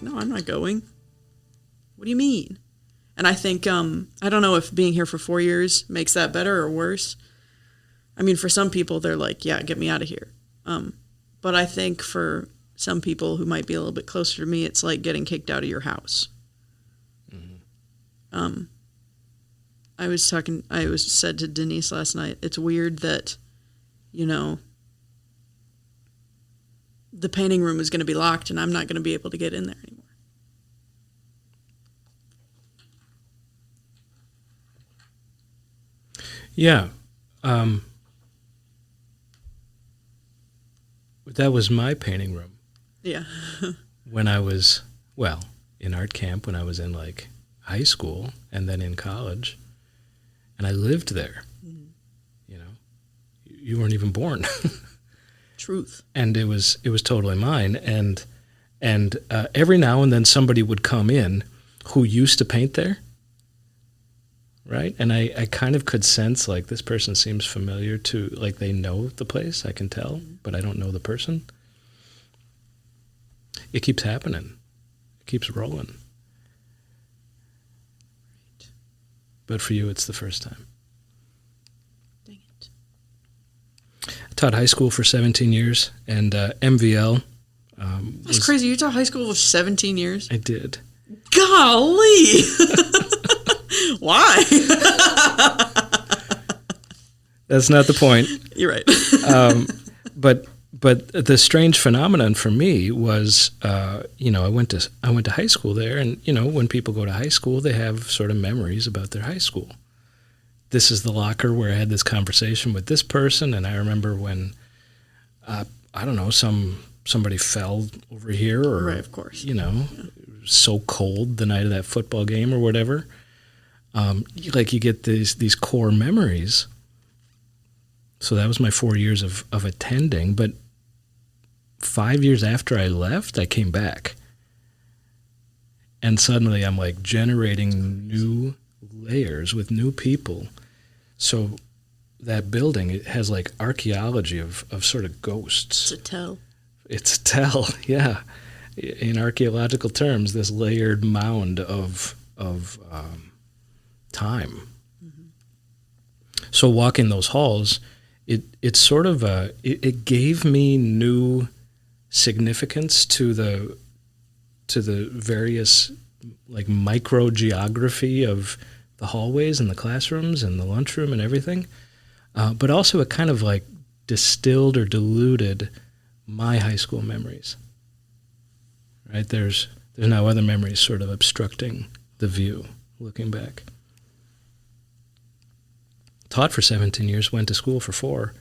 no, I'm not going. What do you mean? And I think, I don't know if being here for 4 years makes that better or worse. I mean, for some people, they're like, yeah, get me out of here. But I think for some people who might be a little bit closer to me, it's like getting kicked out of your house. Mm-hmm. I said to Denise last night, it's weird that, you know, the painting room is going to be locked and I'm not going to be able to get in there anymore. Yeah. That was my painting room. Yeah. When I was, well, in art camp, when I was in like high school and then in college, and I lived there. Mm-hmm. You know, you weren't even born. Truth. And it was totally mine. And every now and then somebody would come in who used to paint there. Right? And I kind of could sense, like, this person seems familiar to, like, they know the place, I can tell, but I don't know the person. It keeps happening. It keeps rolling. Right. But for you, it's the first time. Dang it. I taught high school for 17 years, and MVL. That's crazy. You taught high school for 17 years? I did. Golly! Why? That's not the point. You're right. But the strange phenomenon for me was, you know, I went to high school there, and you know, when people go to high school, they have sort of memories about their high school. This is the locker where I had this conversation with this person, and I remember when, I don't know, somebody fell over here, or right, of course, you know, it was so cold the night of that football game or whatever. Like you get these core memories. So that was my 4 years of attending. But 5 years after I left, I came back. And suddenly I'm like generating new layers with new people. So that building, it has like archaeology of sort of ghosts. It's a tell. It's a tell, yeah. In archaeological terms, this layered mound of time. Mm-hmm. So walking those halls, it's sort of it gave me new significance to the various like microgeography of the hallways and the classrooms and the lunchroom and everything, but also it kind of like distilled or diluted my high school memories. Right, there's now other memories sort of obstructing the view looking back. Taught for 17 years, went to school for 4,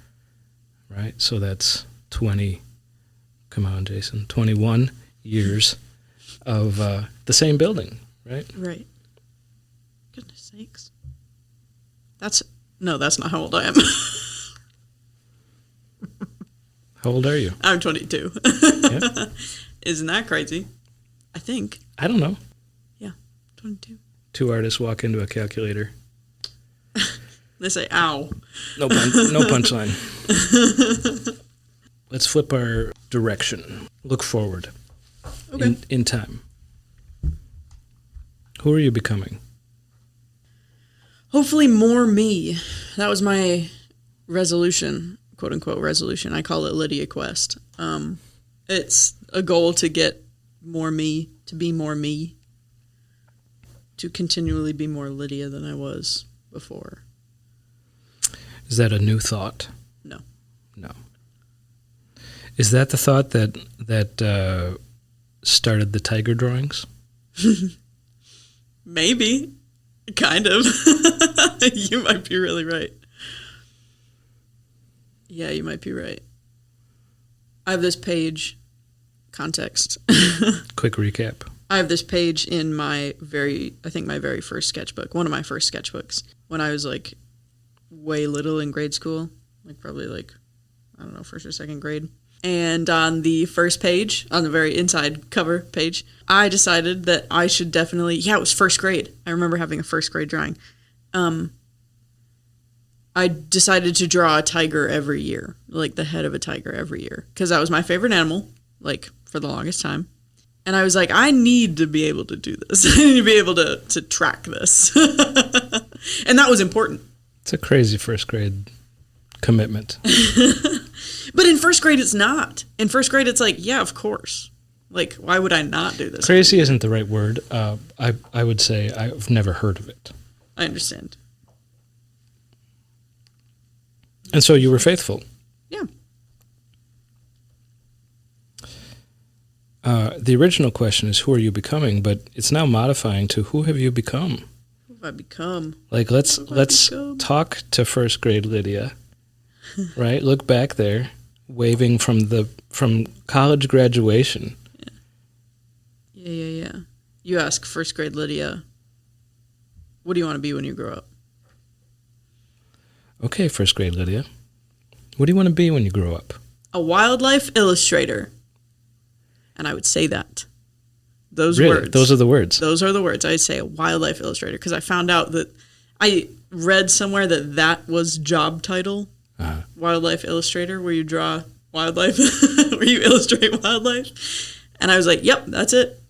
right? So that's 20, come on, Jason, 21 years of the same building, right? Right. Goodness sakes. That's not how old I am. How old are you? I'm 22. Yeah. Isn't that crazy? I think. I don't know. Yeah, 22. 2 artists walk into a calculator. They say, ow. No punchline. Let's flip our direction. Look forward. Okay. In time. Who are you becoming? Hopefully more me. That was my resolution, quote unquote resolution. I call it Lydia Quest. It's a goal to get more me, to be more me, to continually be more Lydia than I was before. Is that a new thought? No. Is that the thought that started the tiger drawings? Maybe. Kind of. You might be really right. Yeah, you might be right. I have this page, context. Quick recap. I have this page in my very first sketchbook, one of my first sketchbooks, when I was like way little in grade school, like probably like, I don't know, first or second grade. And on the first page, on the very inside cover page, I decided that I should definitely, it was first grade. I remember having a first grade drawing. I decided to draw a tiger every year, like the head of a tiger every year, because that was my favorite animal, like for the longest time. And I was like, I need to be able to do this. I need to be able to track this. And that was important. It's a crazy first grade commitment. But in first grade, it's not. In first grade, it's like, yeah, of course. Like, why would I not do this? Crazy isn't the right word. I would say I've never heard of it. I understand. And so you were faithful. Yeah. The original question is, who are you becoming? But it's now modifying to, who have you become? Who have I become? Like, let's talk to first grade Lydia, right? Look back there, waving from college graduation. Yeah. You ask first grade Lydia, what do you want to be when you grow up? Okay, first grade Lydia, what do you want to be when you grow up? A wildlife illustrator. And I would say that. Those really? words. Those are the words? Those are the words. I'd say a wildlife illustrator, because I found out that I read somewhere that was job title, wildlife illustrator, where you draw wildlife, where you illustrate wildlife. And I was like, yep, that's it.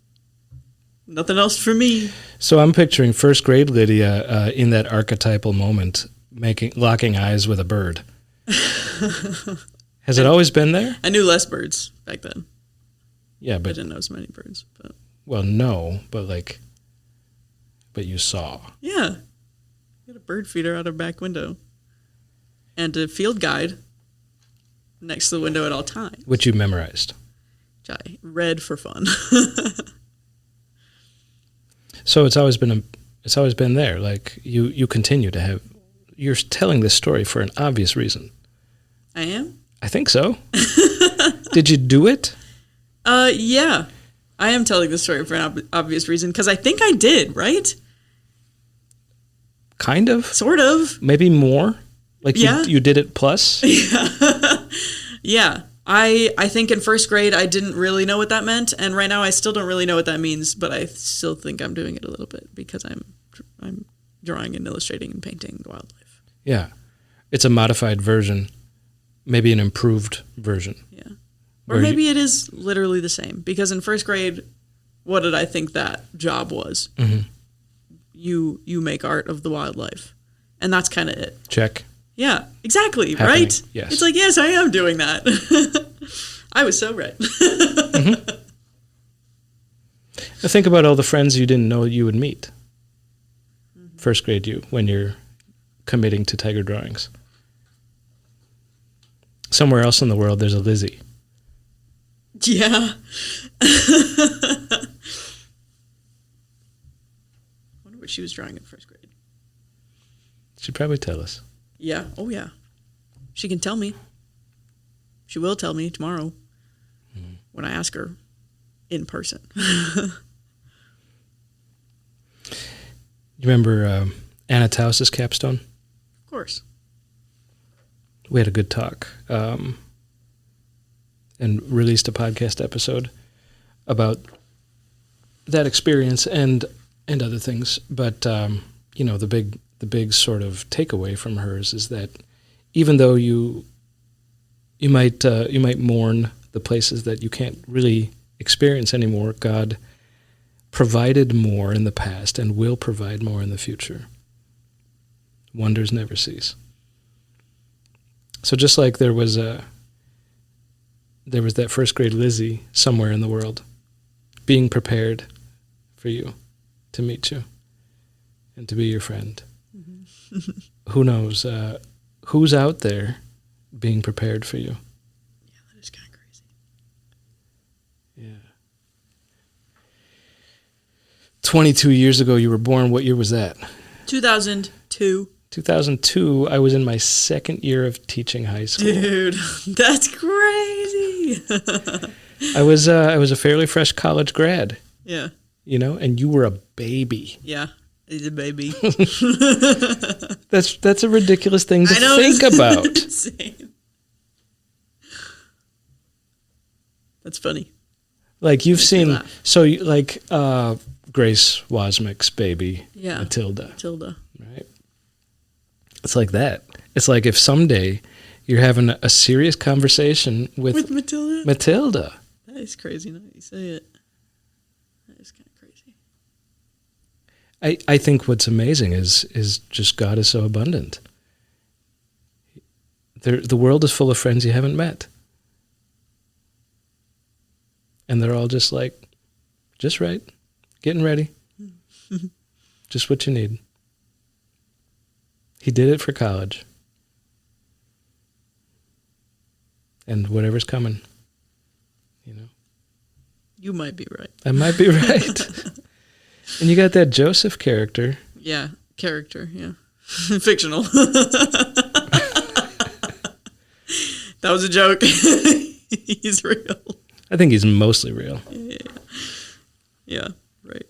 Nothing else for me. So I'm picturing first grade Lydia in that archetypal moment, locking eyes with a bird. Has it always been there? I knew less birds back then. Yeah, but I didn't know as many birds. But. Well, no, but you saw. Yeah. Got a bird feeder out our back window. And a field guide next to the window at all times. Which you memorized. Which I read for fun. So it's always been there. Like, you continue to have, you're telling this story for an obvious reason. I am? I think so. Did you do it? Yeah. I am telling this story for an obvious reason, because I think I did, right? Kind of. Sort of. Maybe more? Like, yeah. you did it plus? Yeah. I think in first grade I didn't really know what that meant, and right now I still don't really know what that means, but I still think I'm doing it a little bit because I'm drawing and illustrating and painting the wildlife. Yeah. It's a modified version, maybe an improved version. Yeah. Or maybe it is literally the same, because in first grade, what did I think that job was? Mm-hmm. You make art of the wildlife, and that's kind of it. Check. Yeah, exactly, Happening. right? Yes. It's like, yes, I am doing that. I was so right. Mm-hmm. Now think about all the friends you didn't know you would meet. Mm-hmm. First grade you, when you're committing to tiger drawings. Somewhere else in the world, there's a Lizzie. Yeah. I wonder what she was drawing in first grade. She'd probably tell us. Yeah. Oh, yeah. She can tell me. She will tell me tomorrow when I ask her in person. You remember Anna Taus's capstone? Of course. We had a good talk and released a podcast episode about that experience and other things. But, the big sort of takeaway from hers is that even though you might mourn the places that you can't really experience anymore, God provided more in the past and will provide more in the future. Wonders never cease. So just like there was that first grade Lizzie somewhere in the world being prepared for you, to meet you, and to be your friend. Mm-hmm. Who knows who's out there being prepared for you? Yeah, that is kind of crazy. Yeah. 22 years ago you were born. What year was that? 2002. 2002, I was in my second year of teaching high school. Dude, that's crazy. I was a fairly fresh college grad. Yeah. And you were a baby. Yeah, he's a baby. That's a ridiculous thing to think about. Insane. That's funny. Like you've seen, Grace Wasmick's baby, yeah, Matilda, right? It's like that. It's like if someday you're having a serious conversation with Matilda. Matilda. That is crazy now that you say it. That is kind of crazy. I think what's amazing is just God is so abundant. The world is full of friends you haven't met. And they're all just like, just right, getting ready. Just what you need. He did it for college. And whatever's coming, you know. You might be right. I might be right. And you got that Joseph character. Yeah, character, yeah. Fictional. That was a joke. He's real. I think he's mostly real. Yeah, right.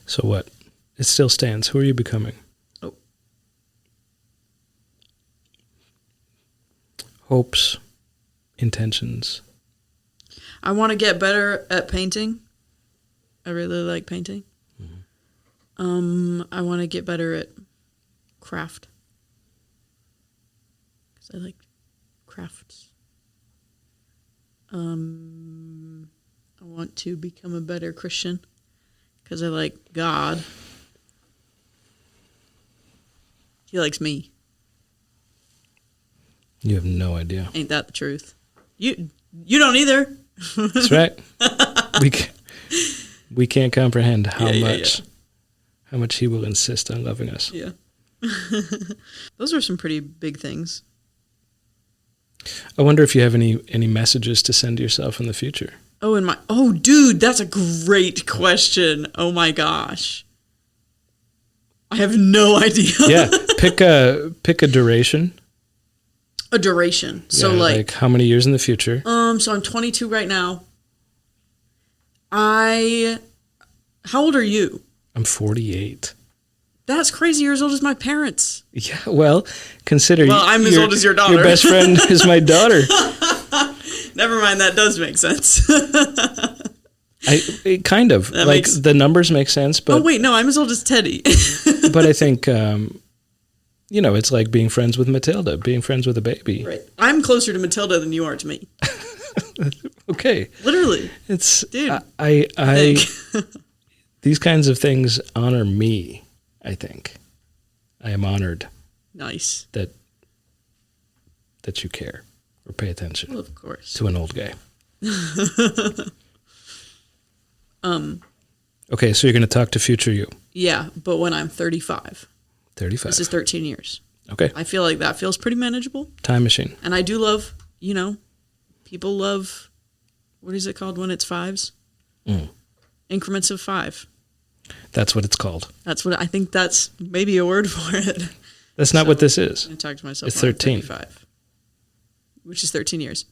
So what? It still stands. Who are you becoming? Oh. Hopes, intentions. I want to get better at painting. I really like painting. I want to get better at craft. Because I like crafts. I want to become a better Christian. Because I like God. He likes me. You have no idea. Ain't that the truth? You don't either. That's right. We can't comprehend how much he will insist on loving us. Yeah. Those are some pretty big things. I wonder if you have any messages to send to yourself in the future. Oh, dude, that's a great question. Oh my gosh. I have no idea. Yeah, pick a duration. A duration. So yeah, like how many years in the future? So I'm 22 right now. How old are you? I'm 48. That's crazy. You're as old as my parents. Yeah, well, consider. Well, I'm as old as your daughter. Your best friend is my daughter. Never mind. That does make sense. It kind of like the numbers make sense, but oh wait, no, I'm as old as Teddy. But I think it's like being friends with Matilda, being friends with a baby. Right. I'm closer to Matilda than you are to me. Okay. Literally. It's dude. I these kinds of things honor me, I think. I am honored. Nice. That you care or pay attention. Well, of course. To an old guy. Okay, so you're going to talk to future you. Yeah, but when I'm 35. 35. This is 13 years. Okay. I feel like that feels pretty manageable. Time machine. And I do love, people love, what is it called when it's fives? Increments of 5. That's what it's called. I think that's maybe a word for it. That's not what this is. I talk to myself. It's 13. 35, which is 13 years.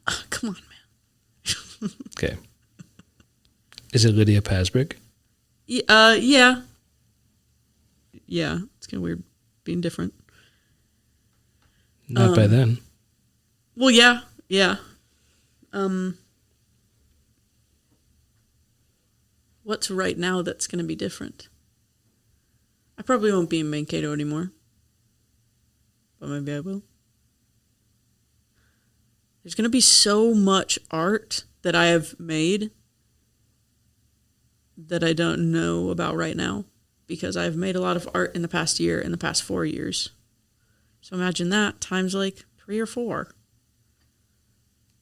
Oh, come on, man. Okay. Is it Lydia Pasbrick? Yeah. Yeah, it's kind of weird being different. Not by then. Well, yeah. What's right now that's going to be different? I probably won't be in Mankato anymore. But maybe I will. There's going to be so much art that I have made that I don't know about right now. Because I've made a lot of art in the past year, in the past 4 years. So imagine that times like 3 or 4.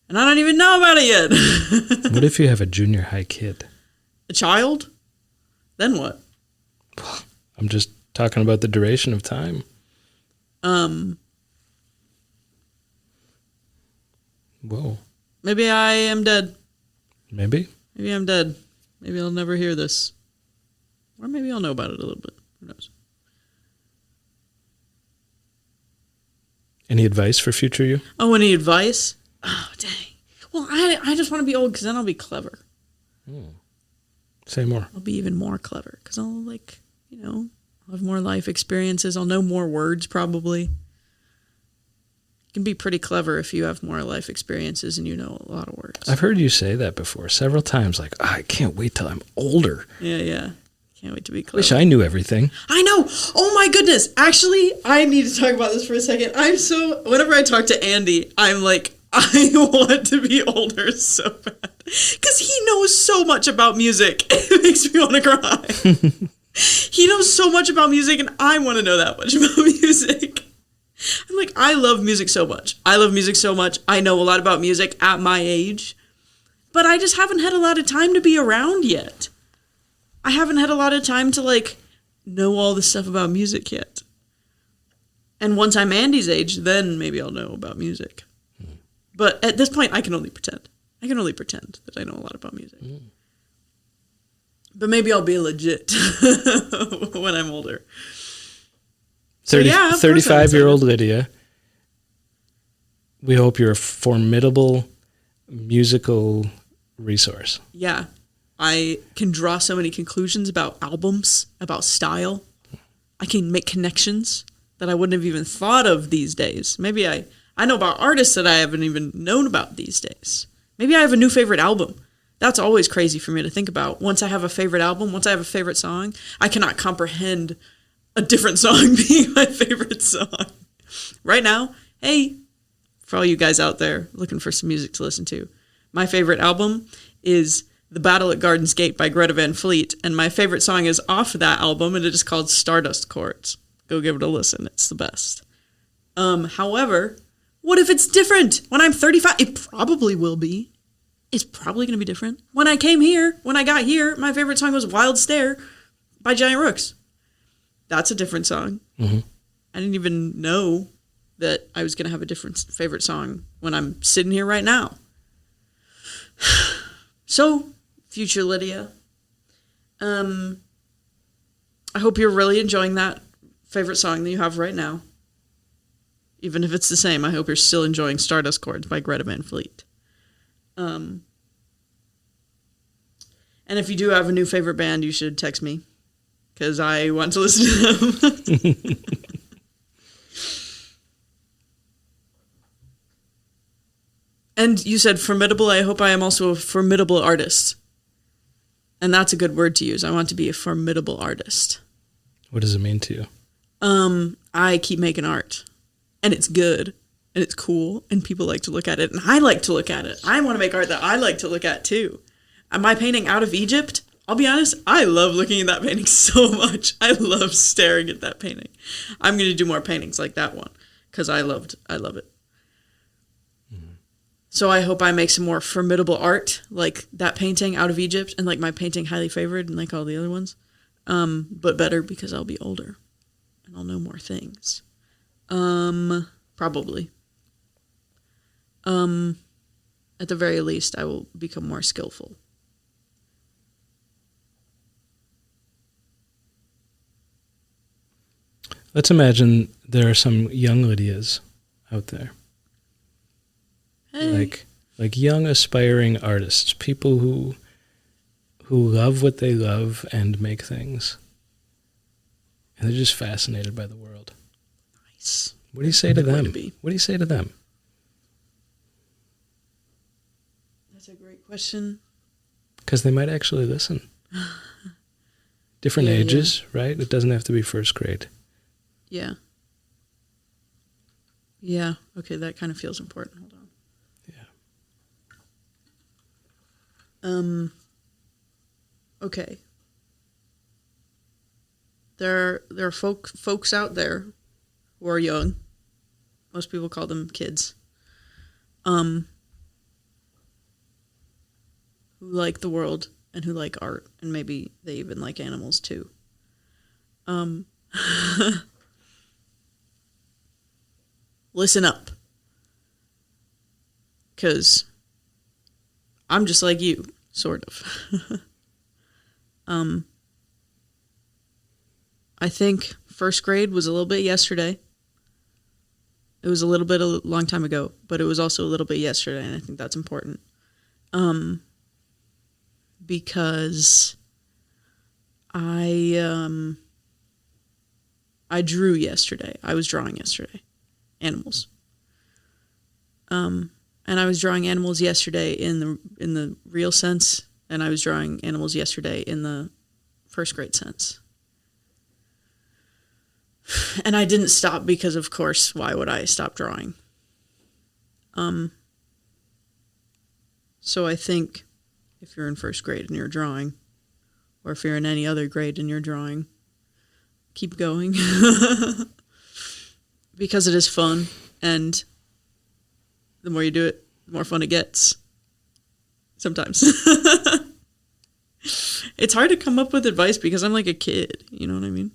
And I don't even know about it yet. What if you have a junior high kid? A child? Then what? I'm just talking about the duration of time. Whoa. Maybe I am dead. Maybe? Maybe I'm dead. Maybe I'll never hear this. Or maybe I'll know about it a little bit. Who knows? Any advice for future you? Oh, any advice? Oh, dang. Well, I just want to be old because then I'll be clever. Say more. I'll be even more clever because I'll I'll have more life experiences. I'll know more words probably. You can be pretty clever if you have more life experiences and you know a lot of words. I've heard you say that before several times. Like, I can't wait till I'm older. Yeah. Can't wait to be clever. Wish I knew everything. I know. Oh my goodness. Actually, I need to talk about this for a second. Whenever I talk to Andy, I'm like, I want to be older so bad. Because he knows so much about music. It makes me want to cry. He knows so much about music, and I want to know that much about music. I'm like, I love music so much. I love music so much. I know a lot about music at my age. But I just haven't had a lot of time to be around yet. I haven't had a lot of time to, like, know all this stuff about music yet. And once I'm Andy's age, then maybe I'll know about music. But at this point, I can only pretend. I can only pretend that I know a lot about music. But maybe I'll be legit when I'm older. 35-year-old Lydia, we hope you're a formidable musical resource. Yeah. I can draw so many conclusions about albums, about style. I can make connections that I wouldn't have even thought of these days. Maybe I know about artists that I haven't even known about these days. Maybe I have a new favorite album. That's always crazy for me to think about. Once I have a favorite album, once I have a favorite song, I cannot comprehend a different song being my favorite song. Right now, hey, for all you guys out there looking for some music to listen to, my favorite album is The Battle at Garden's Gate by Greta Van Fleet, and my favorite song is off that album, and it is called Stardust Chords. Go give it a listen. It's the best. However, what if it's different when I'm 35? It probably will be. It's probably going to be different. When I got here, my favorite song was Wild Stare by Giant Rooks. That's a different song. Mm-hmm. I didn't even know that I was going to have a different favorite song when I'm sitting here right now. So, future Lydia, I hope you're really enjoying that favorite song that you have right now. Even if it's the same, I hope you're still enjoying Stardust Chords by Greta Van Fleet. And if you do have a new favorite band, you should text me, because I want to listen to them. And you said formidable. I hope I am also a formidable artist. And that's a good word to use. I want to be a formidable artist. What does it mean to you? I keep making art. And it's good. And it's cool. And people like to look at it. And I like to look at it. I want to make art that I like to look at too. My painting Out of Egypt, I'll be honest, I love looking at that painting so much. I love staring at that painting. I'm going to do more paintings like that one, because I love it. Mm-hmm. So I hope I make some more formidable art, like that painting Out of Egypt, and like my painting Highly Favored, and like all the other ones. But better, because I'll be older and I'll know more things. Probably. At the very least, I will become more skillful. Let's imagine there are some young Lydias out there. Hey. Like young aspiring artists, people who love what they love and make things. And they're just fascinated by the world. Nice. What do you say to them? What do you say to them? That's a great question. Because they might actually listen. Different ages, right? It doesn't have to be first grade. Yeah. Yeah. Okay, that kind of feels important. Hold on. Okay. There are folks out there who are young. Most people call them kids. Who like the world and who like art, and maybe they even like animals too. Listen up. 'Cause I'm just like you, sort of. I think first grade was a little bit yesterday. It was a little bit a long time ago, but it was also a little bit yesterday, and I think that's important. Because I drew yesterday. I was drawing yesterday. Animals. And I was drawing animals yesterday in the real sense, and I was drawing animals yesterday in the first grade sense. And I didn't stop because, of course, why would I stop drawing? So I think if you're in first grade and you're drawing, or if you're in any other grade and you're drawing, keep going. Because it is fun, and the more you do it, the more fun it gets. Sometimes. It's hard to come up with advice because I'm like a kid, you know what I mean?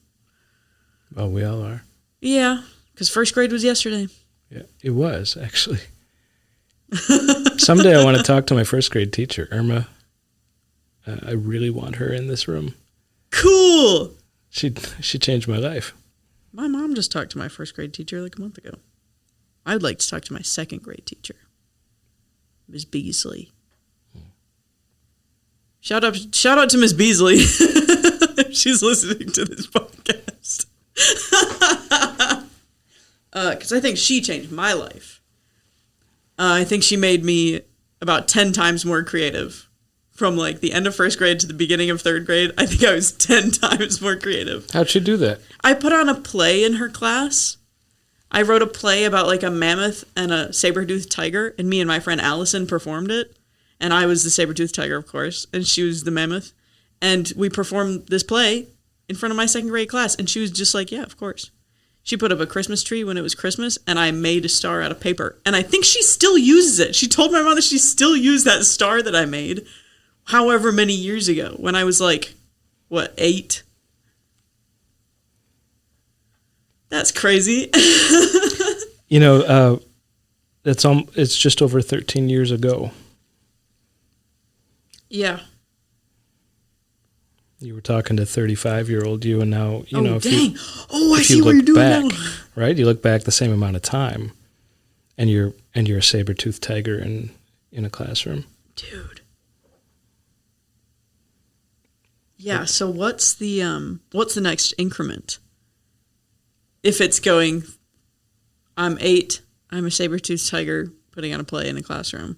Well, we all are. Yeah, because first grade was yesterday. Yeah, it was, actually. Someday I want to talk to my first grade teacher, Irma. I really want her in this room. Cool! She changed my life. My mom just talked to my first grade teacher like a month ago. I would like to talk to my second grade teacher, Ms. Beasley. Shout out to Ms. Beasley if she's listening to this podcast. Because I think she changed my life. I think she made me about 10 times more creative. From like the end of first grade to the beginning of third grade, I think I was 10 times more creative. How'd she do that? I put on a play in her class. I wrote a play about like a mammoth and a saber-toothed tiger, and me and my friend Allison performed it. And I was the saber-toothed tiger, of course, and she was the mammoth. And we performed this play in front of my second grade class, and she was just like, yeah, of course. She put up a Christmas tree when it was Christmas, and I made a star out of paper. And I think she still uses it. She told my mom that she still used that star that I made however many years ago, when I was like, 8? That's crazy. It's just over 13 years ago. Yeah. You were talking to 35-year-old you, and now, I see what you're doing back, now. Right? You look back the same amount of time, and you're a saber-toothed tiger in a classroom. Dude. Yeah, so what's the next increment? If it's going, I'm 8, I'm a saber-toothed tiger putting on a play in a classroom.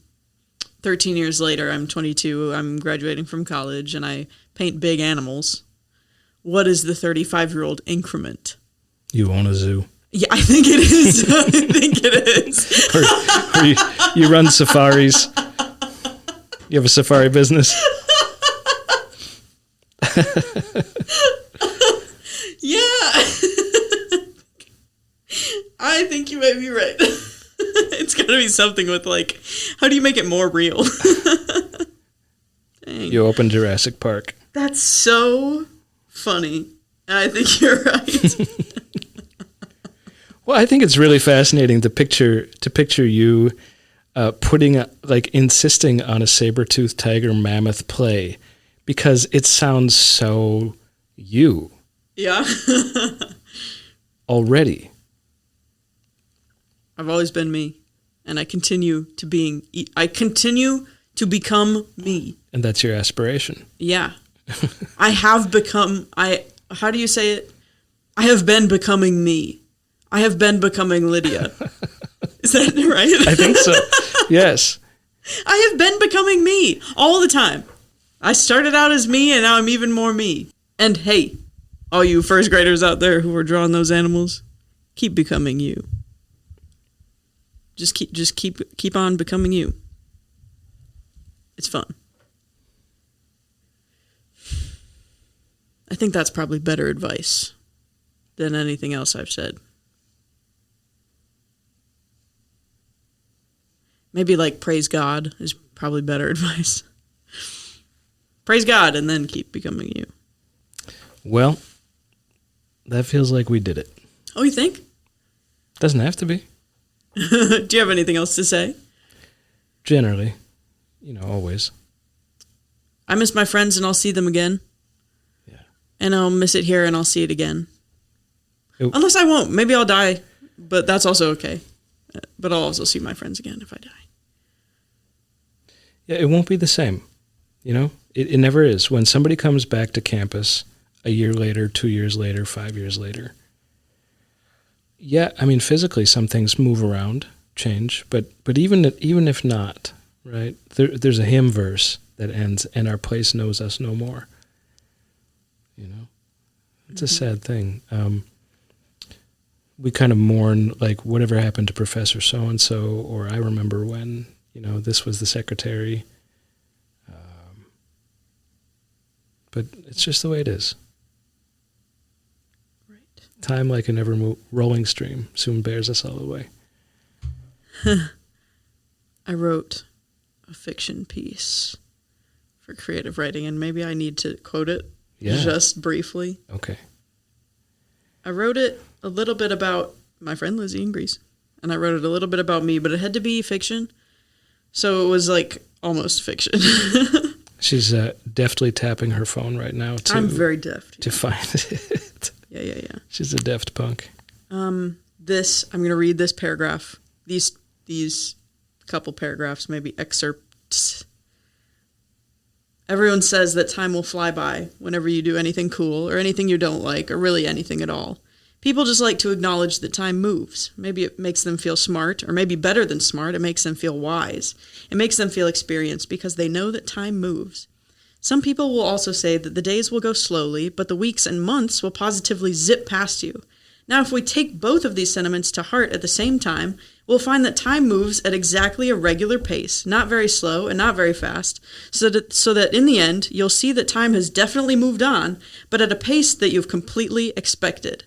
13 years later, I'm 22, I'm graduating from college, and I paint big animals. What is the 35-year-old increment? You own a zoo. Yeah, I think it is. I think it is. or you run safaris. You have a safari business. Yeah. I think you might be right. It's got to be something with, like, how do you make it more real? Dang. You open Jurassic Park. That's so funny. I think you're right. Well, I think it's really fascinating to picture you insisting on a saber-toothed tiger mammoth play, because it sounds so you. Yeah. Already. I've always been me, and I continue to become me. And that's your aspiration. Yeah. I have become, how do you say it? I have been becoming me. I have been becoming Lydia. Is that right? I think so. Yes. I have been becoming me all the time. I started out as me, and now I'm even more me. And hey, all you first graders out there who are drawing those animals, keep becoming you. Just keep on becoming you. It's fun. I think that's probably better advice than anything else I've said. Maybe like praise God is probably better advice. Praise God and then keep becoming you. Well, that feels like we did it. Oh, you think? Doesn't have to be. Do you have anything else to say? Generally. Always. I miss my friends and I'll see them again. Yeah. And I'll miss it here and I'll see it again. Ooh. Unless I won't. Maybe I'll die, but that's also okay. But I'll also see my friends again if I die. Yeah, it won't be the same. It never is. When somebody comes back to campus a year later, 2 years later, 5 years later, yeah, I mean, physically some things move around, change, but even if not, right, there's a hymn verse that ends, and our place knows us no more. It's a sad thing. We kind of mourn, like, whatever happened to Professor so-and-so, or I remember when, this was the secretary. but it's just the way it is. Right. Time, like an ever-rolling stream, soon bears us all away. I wrote a fiction piece for creative writing, and maybe I need to quote it just briefly. Okay. I wrote it a little bit about my friend Lizzie in Greece, and I wrote it a little bit about me, but it had to be fiction, so it was like almost fiction. She's deftly tapping her phone right now. I'm very deft. To find it. Yeah. She's a deft punk. I'm going to read this paragraph. These couple paragraphs, maybe excerpts. Everyone says that time will fly by whenever you do anything cool or anything you don't like or really anything at all. People just like to acknowledge that time moves. Maybe it makes them feel smart, or maybe better than smart, it makes them feel wise. It makes them feel experienced because they know that time moves. Some people will also say that the days will go slowly, but the weeks and months will positively zip past you. Now, if we take both of these sentiments to heart at the same time, we'll find that time moves at exactly a regular pace, not very slow and not very fast, so that in the end, you'll see that time has definitely moved on, but at a pace that you've completely expected.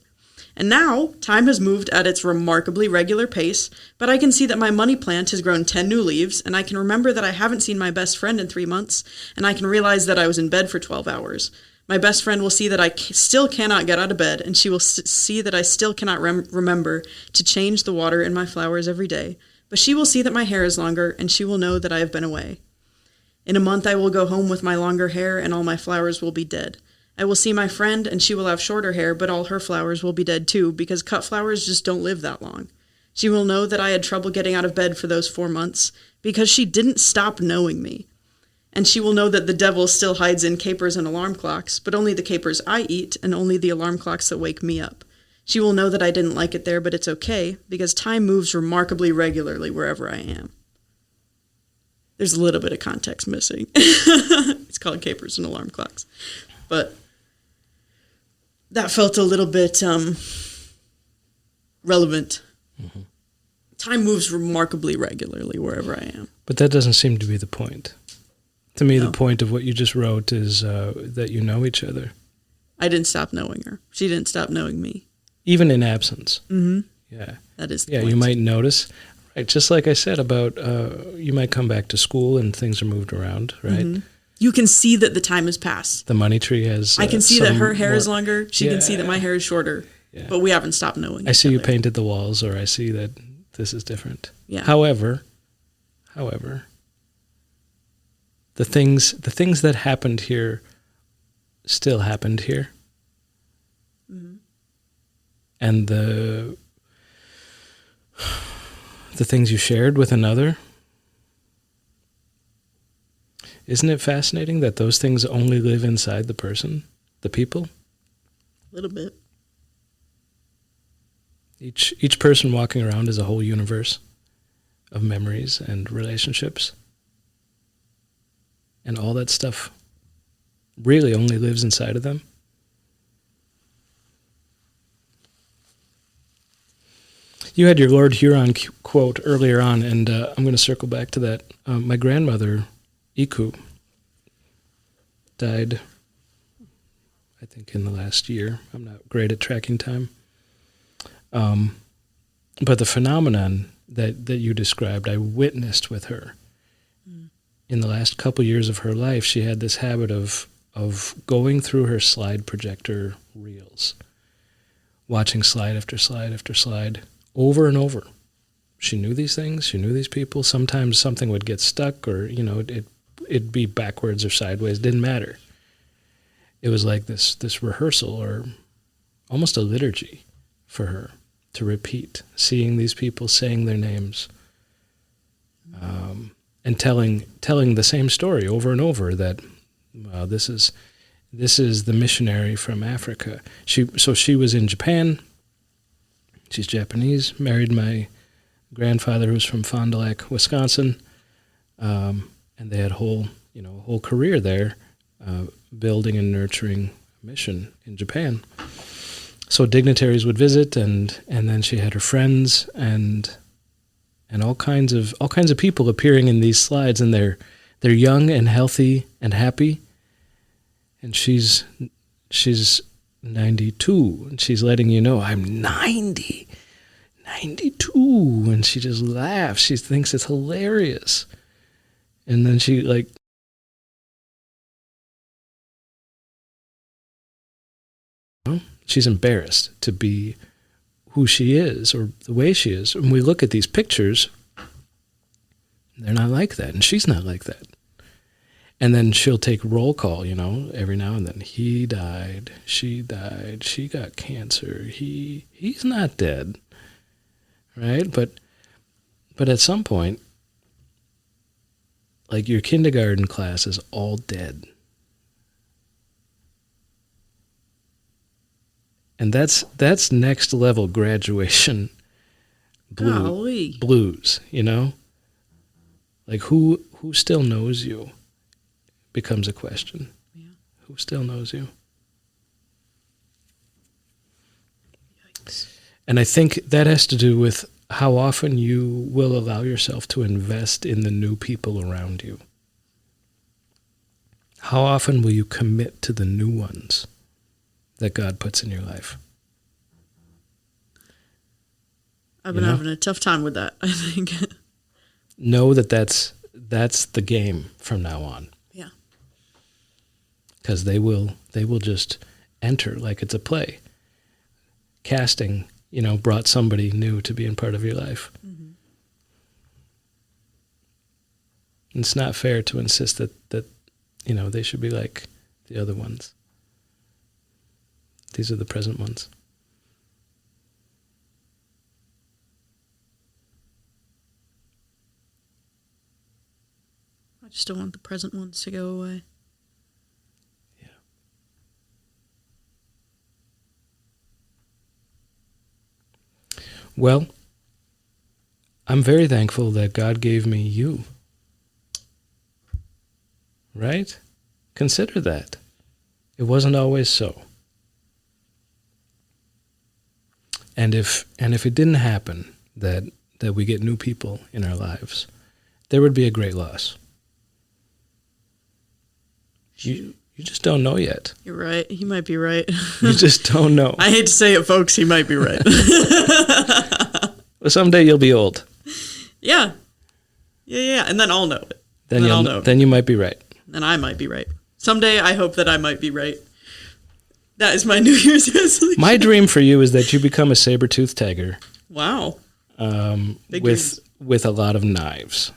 And now, time has moved at its remarkably regular pace, but I can see that my money plant has grown 10 new leaves, and I can remember that I haven't seen my best friend in 3 months, and I can realize that I was in bed for 12 hours. My best friend will see that I still cannot get out of bed, and she will see that I still cannot remember to change the water in my flowers every day. But she will see that my hair is longer, and she will know that I have been away. In a month I will go home with my longer hair, and all my flowers will be dead. I will see my friend, and she will have shorter hair, but all her flowers will be dead too, because cut flowers just don't live that long. She will know that I had trouble getting out of bed for those 4 months, because she didn't stop knowing me. And she will know that the devil still hides in capers and alarm clocks, but only the capers I eat, and only the alarm clocks that wake me up. She will know that I didn't like it there, but it's okay, because time moves remarkably regularly wherever I am. There's a little bit of context missing. It's called capers and alarm clocks. But that felt a little bit relevant. Mm-hmm. Time moves remarkably regularly wherever I am. But that doesn't seem to be the point. To me, the point of what you just wrote is that you know each other. I didn't stop knowing her. She didn't stop knowing me. Even in absence. Mm-hmm. Yeah. That is the point. You might notice. Right, just like I said about you might come back to school and things are moved around, right? Mm-hmm. You can see that the time has passed. The money tree has... I can see that her hair is longer. She can see that my hair is shorter. Yeah. But we haven't stopped knowing I see each you other. painted the walls, or I see that this is different. Yeah. However, the things that happened here still happened here. Mm-hmm. And the things you shared with another... Isn't it fascinating that those things only live inside the person, the people? A little bit. Each person walking around is a whole universe of memories and relationships. And all that stuff really only lives inside of them. You had your Lord Huron quote earlier on, and I'm going to circle back to that. My grandmother... Iku died, I think, in the last year. I'm not great at tracking time. But the phenomenon that you described, I witnessed with her. Mm. In the last couple years of her life, she had this habit of going through her slide projector reels, watching slide after slide after slide, over and over. She knew these things. She knew these people. Sometimes something would get stuck, or, it'd be backwards or sideways, didn't matter. It was like this rehearsal, or almost a liturgy for her to repeat, seeing these people, saying their names, and telling the same story over and over, that this is the missionary from Africa. She was in Japan. She's Japanese, married my grandfather, who's from Fond du Lac, Wisconsin. And they had a whole career there, building and nurturing a mission in Japan. So dignitaries would visit, and then she had her friends and all kinds of people appearing in these slides, and they're young and healthy and happy, And she's 92, and she's letting you know, I'm 92, and she just laughs. She thinks it's hilarious. And then she like, she's embarrassed to be who she is or the way she is. And we look at these pictures, they're not like that, and she's not like that. And then she'll take roll call, every now and then. He died, she got cancer, he's not dead, right? But at some point, like your kindergarten class is all dead. And that's next level graduation blues, Like who still knows you becomes a question. Yeah. Who still knows you? Yikes. And I think that has to do with how often you will allow yourself to invest in the new people around you. How often will you commit to the new ones that God puts in your life? I've been having a tough time with that, I think. Know that's the game from now on. Yeah. Because they will just enter like it's a play. Casting, brought somebody new to be in part of your life. Mm-hmm. It's not fair to insist that they should be like the other ones. These are the present ones. I just don't want the present ones to go away. Yeah. Well, I'm very thankful that God gave me you. Right? Consider that. It wasn't always so. And if it didn't happen that we get new people in our lives, there would be a great loss. You just don't know yet. You're right. He might be right. You just don't know. I hate to say it, folks. He might be right. Well, someday you'll be old. Yeah. Yeah. And then I'll know it. Then you might be right. And I might be right. Someday I hope that I might be right. That is my New Year's resolution. My dream for you is that you become a saber-toothed tiger. Wow. With a lot of knives.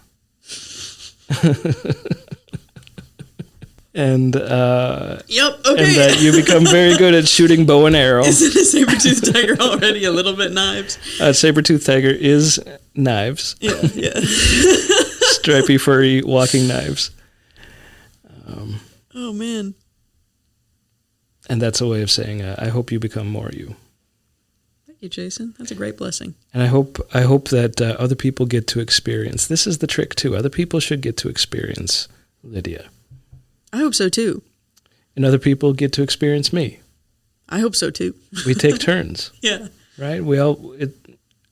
And yep, okay. And that you become very good at shooting bow and arrow. Isn't a saber-toothed tiger already a little bit knives? A saber-toothed tiger is knives. Yeah. Stripy, furry, walking knives. Oh, man. And that's a way of saying, I hope you become more you. Thank you, Jason. That's a great blessing. And I hope that other people get to experience. This is the trick, too. Other people should get to experience Lydia. I hope so, too. And other people get to experience me. I hope so, too. We take turns. Yeah. Right? We all,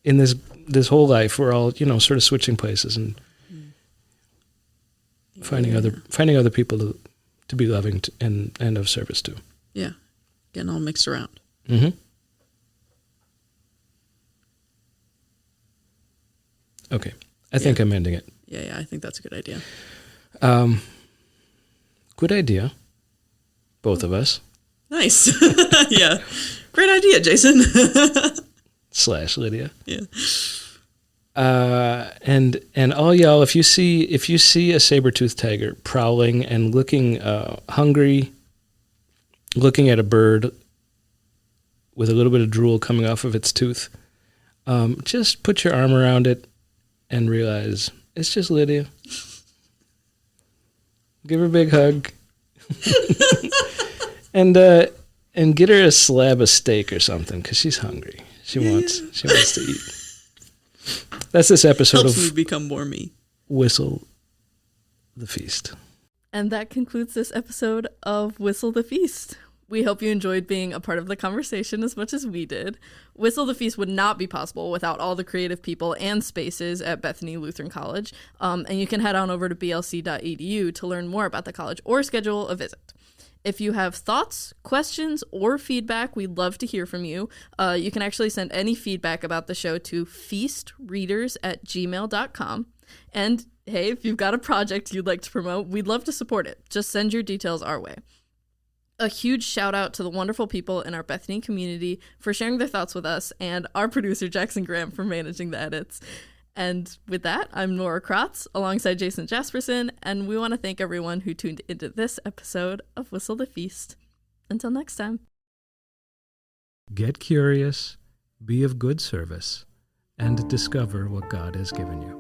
in this whole life, we're all, sort of switching places and finding other people to be loving and of service to. Yeah. Getting all mixed around. Mm-hmm. Okay. I think I'm ending it. Yeah, I think that's a good idea. Good idea. Both of us. Nice. Yeah. Great idea, Jason. / Lydia. Yeah. And all y'all, if you see a saber-toothed tiger prowling and looking hungry, looking at a bird with a little bit of drool coming off of its tooth, just put your arm around it and realize it's just Lydia. Give her a big hug. and get her a slab of steak or something because she's hungry. She wants to eat. That's this episode Helps of me become more me. Whistle the Feast. And that concludes this episode of Whistle the Feast. We hope you enjoyed being a part of the conversation as much as we did. Whistle the Feast would not be possible without all the creative people and spaces at Bethany Lutheran College. And you can head on over to blc.edu to learn more about the college or schedule a visit. If you have thoughts, questions, or feedback, we'd love to hear from you. You can actually send any feedback about the show to feastreaders@gmail.com. And hey, if you've got a project you'd like to promote, we'd love to support it. Just send your details our way. A huge shout out to the wonderful people in our Bethany community for sharing their thoughts with us, and our producer Jaksyn Graham for managing the edits. And with that, I'm Lydia Kratz alongside Jaspersen, and we want to thank everyone who tuned into this episode of Whistle the Feast. Until next time. Get curious, be of good service, and discover what God has given you.